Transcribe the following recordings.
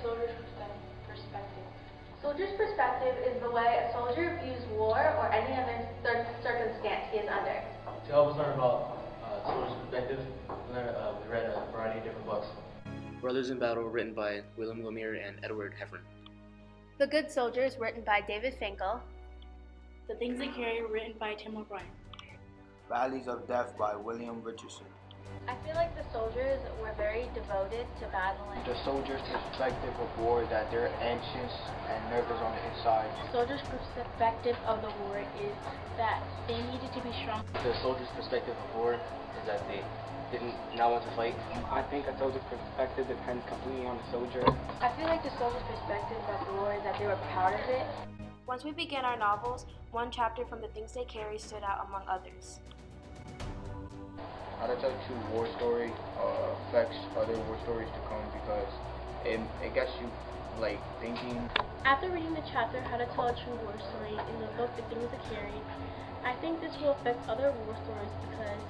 soldier's perspective? Soldier's perspective is the way a soldier views war or any other circumstance he is under. To help us learn about soldier's perspective, we read a variety of different books. Brothers in Battle, written by William Lemire and Edward Heffron. The Good Soldiers, written by David Finkel. The Things They Carry, written by Tim O'Brien. Valleys of Death by William Richardson. I feel like the soldiers were very devoted to battling. The soldier's perspective of war, that they're anxious and nervous on the inside. The soldier's perspective of the war is that they needed to be strong. The soldier's perspective of war is that they did not want to fight. I think a soldier's perspective depends completely on the soldier. I feel like the soldier's perspective of the war is that they were proud of it. Once we began our novels, one chapter from The Things They Carry stood out among others. How to tell a true war story affects other war stories to come because it gets you thinking. After reading the chapter How to Tell a True War Story in the book The Things They Carry, I think this will affect other war stories because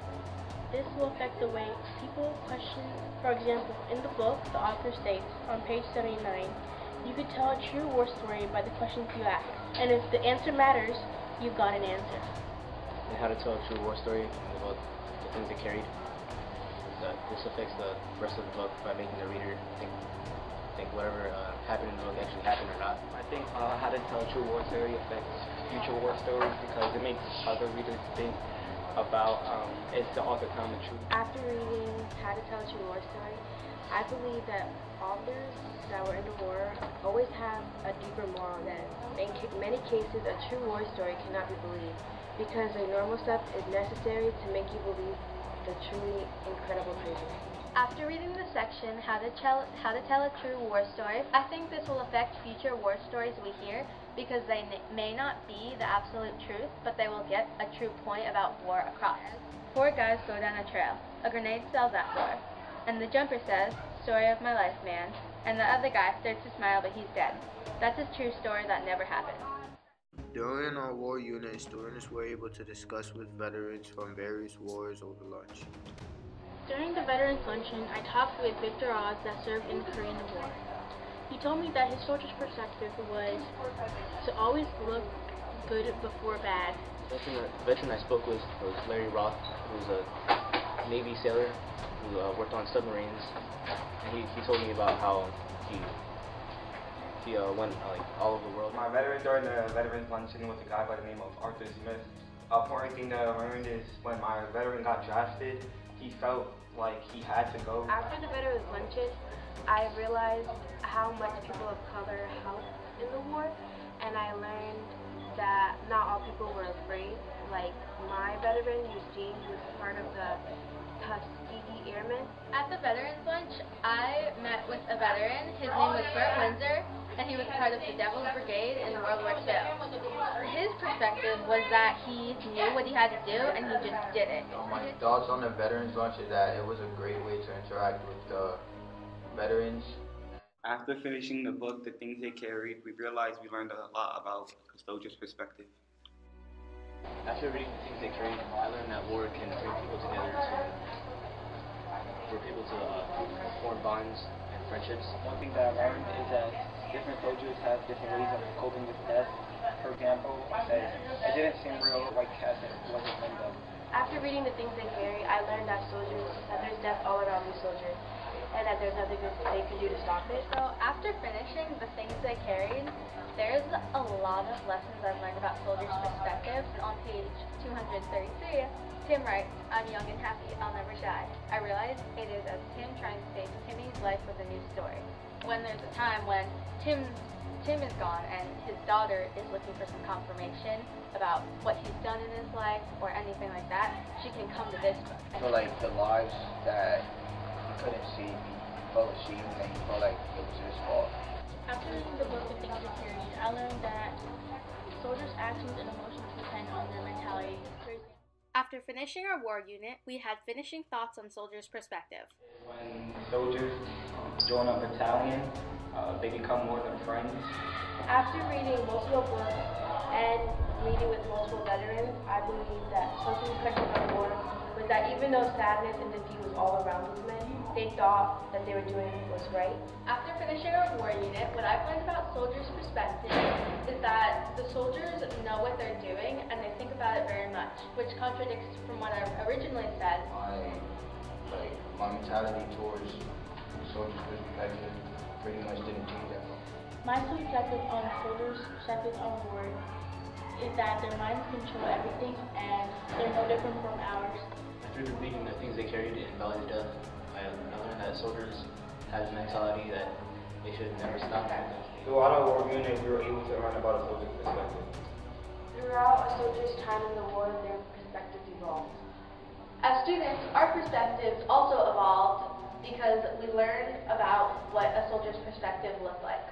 this will affect the way people question. For example, in the book, the author states on page 79, you could tell a true war story by the questions you ask. And if the answer matters, you've got an answer. And how to tell a true war story in the book, The Things They Carried. This affects the rest of the book by making the reader think whatever happened in the book actually happened or not. I think how to tell a true war story affects future war stories because it makes other readers think about is the author telling the truth. After reading How to Tell a True War Story, I believe that authors that were in the war always have a deeper moral that in many cases a true war story cannot be believed because the normal stuff is necessary to make you believe the truly incredible crazy. After reading the section, How to Tell a True War Story, I think this will affect future war stories we hear because they may not be the absolute truth, but they will get a true point about war across. 4 guys go down a trail. A grenade sells at 4. And the jumper says, "Story of my life, man." And the other guy starts to smile, but he's dead. That's a true story that never happened. During our war unit, students were able to discuss with veterans from various wars over lunch. During the Veterans Luncheon, I talked with Victor Oz that served in the Korean War. He told me that his soldier's perspective was to always look good before bad. The veteran I spoke with was Larry Roth, who was a Navy sailor who worked on submarines. And he told me about how he went all over the world. My veteran during the Veterans Luncheon was a guy by the name of Arthur Smith. Important thing that I learned is when my veteran got drafted, he felt like he had to go. After the Veterans Luncheon, I realized how much people of color helped in the war, and I learned that not all people were afraid. Like my veteran, Eugene, who was part of the Tuskegee Airmen. At the Veterans Lunch, I met with a veteran. His name was Bert Windsor, and he was part of the Devil's Brigade in World War II. His perspective was that he knew what he had to do, and he just did it. My thoughts on the Veterans Lunch is that it was a great way to interact with the veterans. After finishing the book, The Things They Carried, we realized we learned a lot about the soldier's perspective. After reading The Things They Carried, I learned that war can bring people together for people to form bonds and friendships. One thing that I learned is that different soldiers have different ways of coping with death. For example, it didn't seem real like as it wasn't in them. After reading The Things They Carry, I learned that there's death all around these soldiers, and that there's nothing they could do to stop it. So after finishing The Things They Carried, there's a lot of lessons I've learned about soldiers' perspective. On page 233, Tim writes, "I'm young and happy, I'll never die. I realize it is as Tim trying to save Timmy's life with a new story." When there's a time when Tim is gone and his daughter is looking for some confirmation about what he's done in his life or anything like that, she can come to this book. I feel like the lives that he couldn't see, he felt ashamed and he felt like it was his fault. After reading the book The Things They Carry, I learned that soldiers' actions and emotions depend on their mentality. After finishing our war unit, we had finishing thoughts on soldiers' perspective. When soldiers join a battalion, they become more than friends. After reading multiple books and meeting with multiple veterans, I believe that something special about war was that even though sadness and defeat was all around these men, they thought that they were doing was right. After finishing our war unit, what I've learned about soldiers' perspective is that the soldiers know what they're doing and they think about it very much, which contradicts from what I originally said. My mentality towards soldiers' perspective pretty much didn't change that much. My perspective on soldiers' perspective on war is that their minds control everything and they're no different from ours. After reading the things they carried in Valley of Death, I learned that soldiers have the mentality that they should never stop. Throughout our war unit, we were able to learn about a soldier's perspective. Throughout a soldier's time in the war, their perspectives evolved. As students, our perspectives also evolved because we learned about what a soldier's perspective looked like.